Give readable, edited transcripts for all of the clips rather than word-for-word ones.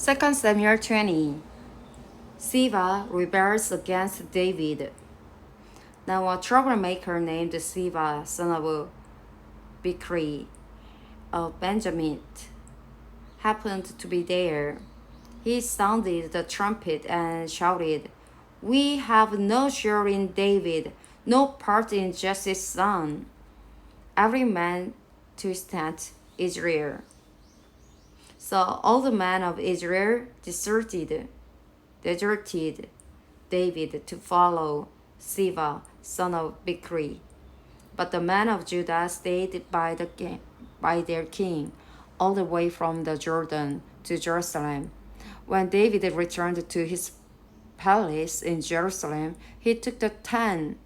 2 Samuel 20. Siva rebels against David. Now a troublemaker named Siva, son of Bichri, of Benjamin, happened to be there. He sounded the trumpet and shouted, "We have no share in David, no part in Jesse's son. Every man to his tent, Israel." So all the men of Israel deserted David to follow Siva, son of Bichri. But the men of Judah stayed by their king all the way from the Jordan to Jerusalem. When David returned to his palace in Jerusalem, he took the 10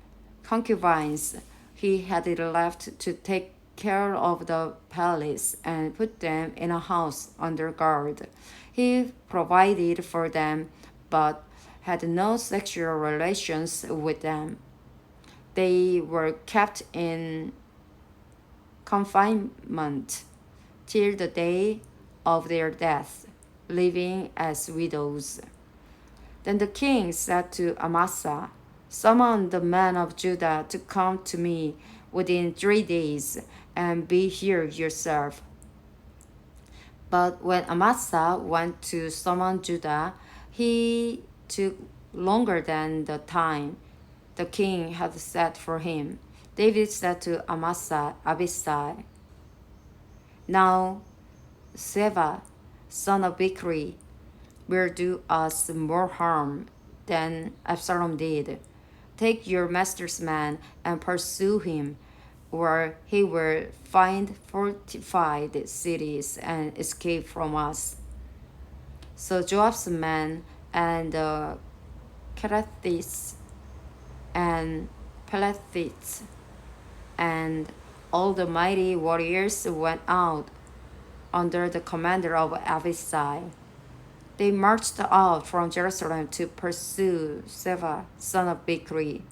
concubines he had left to take care of the palace and put them in a house under guard. He provided for them, but had no sexual relations with them. They were kept in confinement till the day of their death, living as widows. Then the king said to Amasa, "Summon the men of Judah to come to me within 3 days, and be here yourself." But when Amasa went to summon Judah, he took longer than the time the king had set for him. David said to Abisai, "Now Seva, son of Bichri, will do us more harm than Absalom did. Take your master's man and pursue him, or he will find fortified cities and escape from us." So Joab's men and the Kerethites and Pelethites and all the mighty warriors went out under the commander of Abisai. They marched out from Jerusalem to pursue Seva, son of Bichri.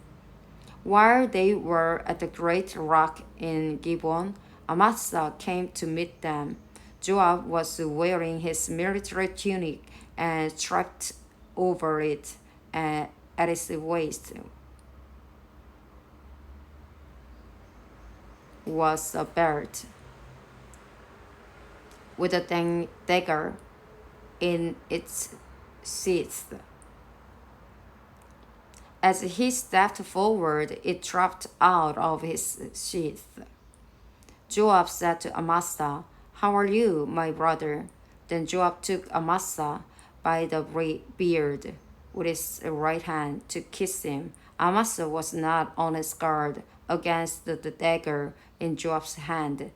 While they were at the great rock in Gibeon, Amasa came to meet them. Joab was wearing his military tunic and strapped over it at his waist was a belt with a dagger in its sheath. As he stepped forward, it dropped out of his sheath. Joab said to Amasa, "How are you, my brother?" Then Joab took Amasa by the beard with his right hand to kiss him. Amasa was not on his guard against the dagger in Joab's hand,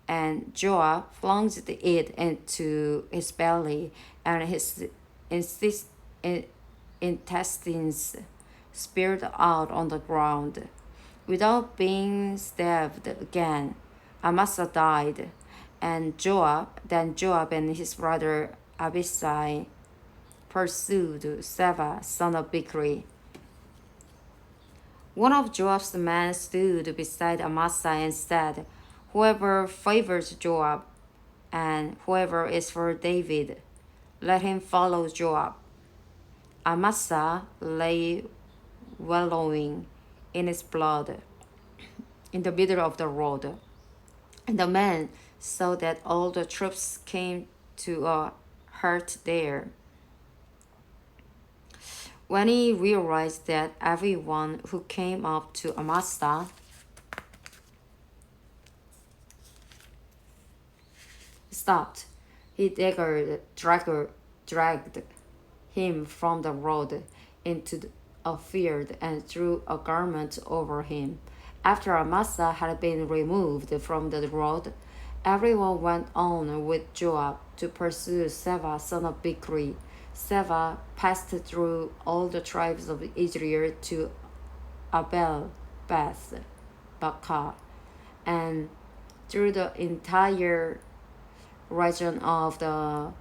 and Joab flung it into his belly, and his intestines spilled out on the ground. Without being stabbed again, Amasa died, and Joab and his brother Abisai pursued Seva, son of Bichri. One of Joab's men stood beside Amasa and said, "Whoever favors Joab, and whoever is for David, let him follow Joab." Amasa lay wallowing in his blood in the middle of the road, and the man saw that all the troops came to a halt there. When he realized that everyone who came up to Amasa stopped, he dragged him from the road into a field and threw a garment over him. After Amasa had been removed from the road, everyone went on with Joab to pursue Seva, son of Bichri. Seva passed through all the tribes of Israel to Abel Beth Bakar, and through the entire region of the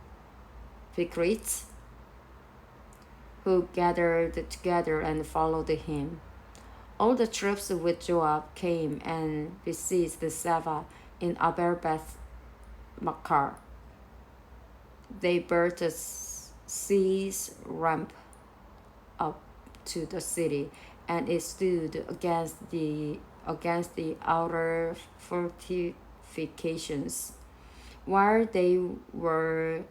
Bichrites, who gathered together and followed him. All the troops with Joab came and besieged Seva in Abel Beth Makar. They built seas ramped up to the city, and it stood against the outer fortifications. While they were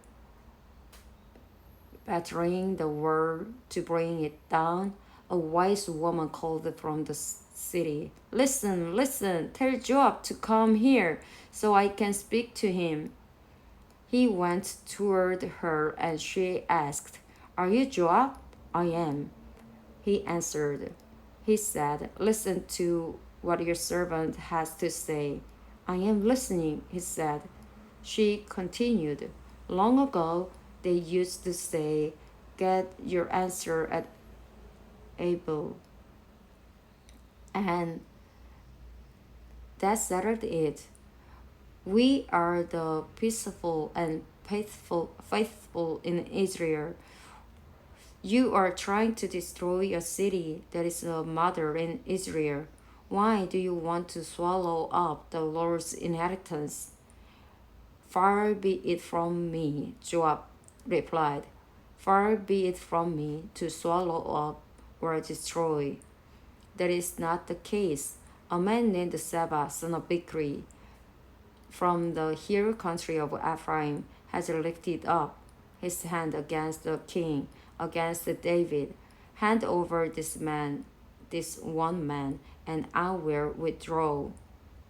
battering the wall to bring it down, a wise woman called from the city, "Listen, listen, tell Joab to come here so I can speak to him." He went toward her and she asked, "Are you Joab?" "I am," he answered. He said, "Listen to what your servant has to say." "I am listening," he said. She continued, "Long ago they used to say, 'Get your answer at Abel,' and that settled it. We are the peaceful and faithful in Israel. You are trying to destroy a city that is a mother in Israel. Why do you want to swallow up the Lord's inheritance?" "Far be it from me," Joab replied. "Far be it from me to swallow up or destroy. That is not the case. A man named Seba, son of Bichri, from the hill country of Ephraim, has lifted up his hand against the king, against David. Hand over this one man, and I will withdraw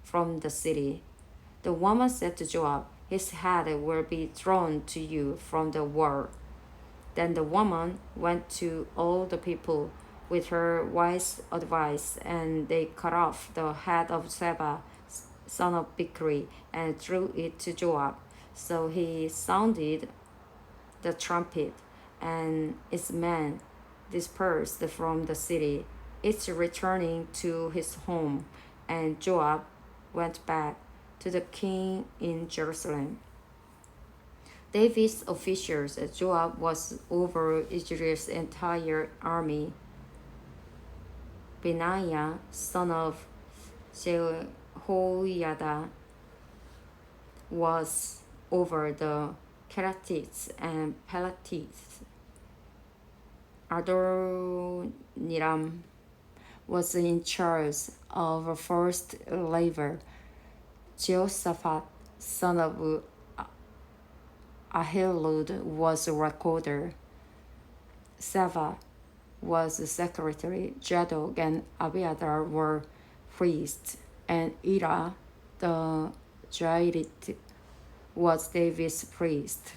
from the city." The woman said to Joab, "His head will be thrown to you from the wall." Then the woman went to all the people with her wise advice, and they cut off the head of Seba, son of Bichri, and threw it to Joab. So he sounded the trumpet, and its men dispersed from the city, each returning to his home, and Joab went back to the king in Jerusalem. David's officials, Joab was over Israel's entire army. Benaiah, son of Jehoiada, was over the Kerethites and Pelethites. Adoniram was in charge of forced labor. Jehoshaphat, son of Ahilud, was a recorder. Seva was the secretary. Zadok and Abiathar were priests, and Ira the Jairite was David's priest.